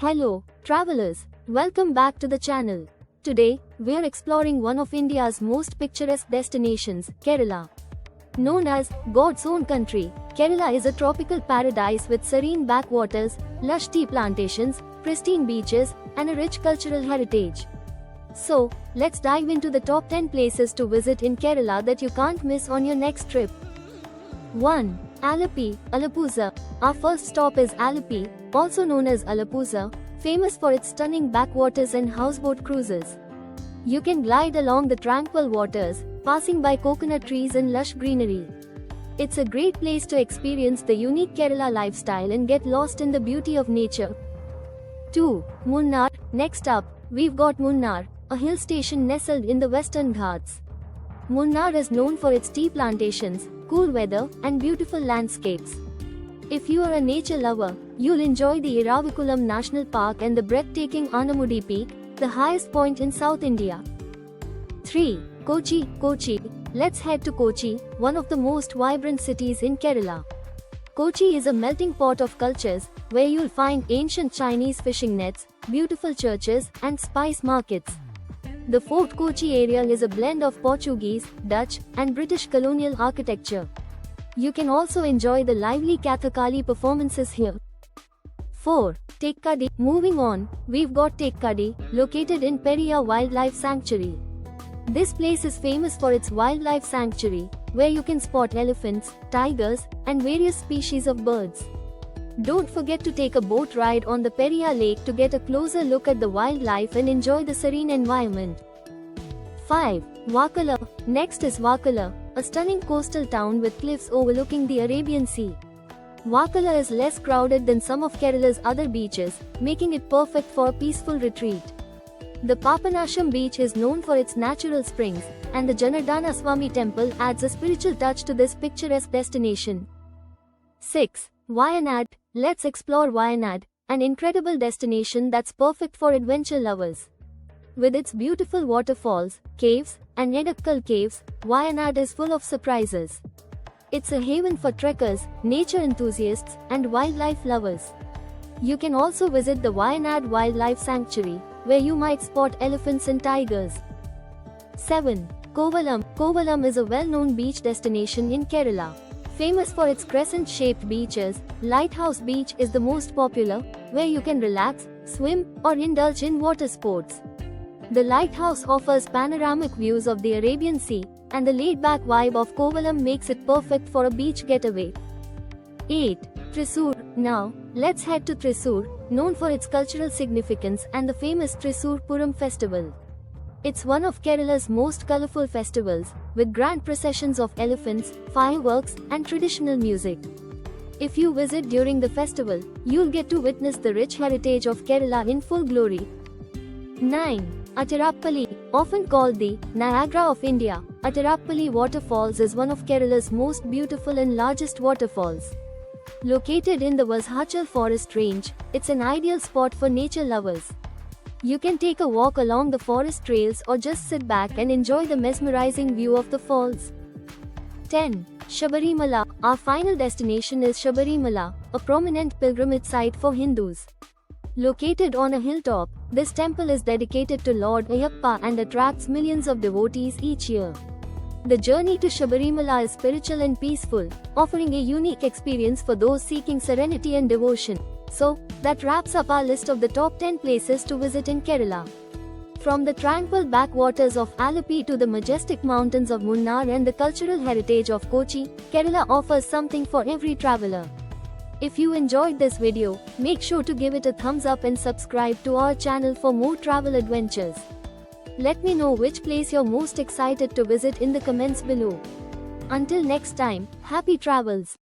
Hello, travelers. Welcome back to the channel. Today, we are exploring one of India's most picturesque destinations, Kerala. Known as God's own country, Kerala is a tropical paradise with serene backwaters, lush tea plantations, pristine beaches, and a rich cultural heritage. So, let's dive into the top 10 places to visit in Kerala that you can't miss on your next trip. 1. Alleppey, Alappuzha. Our first stop is Alleppey, also known as Alappuzha, famous for its stunning backwaters and houseboat cruises. You can glide along the tranquil waters, passing by coconut trees and lush greenery. It's a great place to experience the unique Kerala lifestyle and get lost in the beauty of nature. 2. Munnar. Next up, we've got Munnar, a hill station nestled in the Western Ghats. Munnar is known for its tea plantations, cool weather, and beautiful landscapes. If you are a nature lover, you'll enjoy the Iravikulam National Park and the breathtaking Anamudi Peak, the highest point in South India. 3. Kochi. Let's head to Kochi, one of the most vibrant cities in Kerala. Kochi is a melting pot of cultures, where you'll find ancient Chinese fishing nets, beautiful churches, and spice markets. The Fort Kochi area is a blend of Portuguese, Dutch, and British colonial architecture. You can also enjoy the lively Kathakali performances here. 4. Tekkady. Moving on, we've got Tekkady, located in Periyar Wildlife Sanctuary. This place is famous for its wildlife sanctuary, where you can spot elephants, tigers, and various species of birds. Don't forget to take a boat ride on the Periyar Lake to get a closer look at the wildlife and enjoy the serene environment. 5. Varkala. Next is Varkala, a stunning coastal town with cliffs overlooking the Arabian Sea. Varkala is less crowded than some of Kerala's other beaches, making it perfect for a peaceful retreat. The Papanasham beach is known for its natural springs, and the Janardana Swami temple adds a spiritual touch to this picturesque destination. 6. Wayanad. Let's explore Wayanad, an incredible destination that's perfect for adventure lovers. With its beautiful waterfalls, caves, and Edakkal caves, Wayanad is full of surprises. It's a haven for trekkers, nature enthusiasts, and wildlife lovers. You can also visit the Wayanad Wildlife Sanctuary, where you might spot elephants and tigers. 7. Kovalam. Kovalam is a well-known beach destination in Kerala. Famous for its crescent-shaped beaches, Lighthouse Beach is the most popular, where you can relax, swim, or indulge in water sports. The lighthouse offers panoramic views of the Arabian Sea, and the laid-back vibe of Kovalam makes it perfect for a beach getaway. 8. Thrissur. Now, let's head to Thrissur, known for its cultural significance and the famous Thrissur Puram festival. It's one of Kerala's most colorful festivals, with grand processions of elephants, fireworks, and traditional music. If you visit during the festival, you'll get to witness the rich heritage of Kerala in full glory. 9. Attirappalli. Often called the Niagara of India, Attirappalli Waterfalls is one of Kerala's most beautiful and largest waterfalls. Located in the Vazhachal forest range, it's an ideal spot for nature lovers. You can take a walk along the forest trails or just sit back and enjoy the mesmerizing view of the falls. 10. Shabarimala. Our final destination is Shabarimala, a prominent pilgrimage site for Hindus. Located on a hilltop, this temple is dedicated to Lord Ayyappa and attracts millions of devotees each year. The journey to Shabarimala is spiritual and peaceful, offering a unique experience for those seeking serenity and devotion. So, that wraps up our list of the top 10 places to visit in Kerala. From the tranquil backwaters of Alleppey to the majestic mountains of Munnar and the cultural heritage of Kochi, Kerala offers something for every traveler. If you enjoyed this video, make sure to give it a thumbs up and subscribe to our channel for more travel adventures. Let me know which place you're most excited to visit in the comments below. Until next time, happy travels!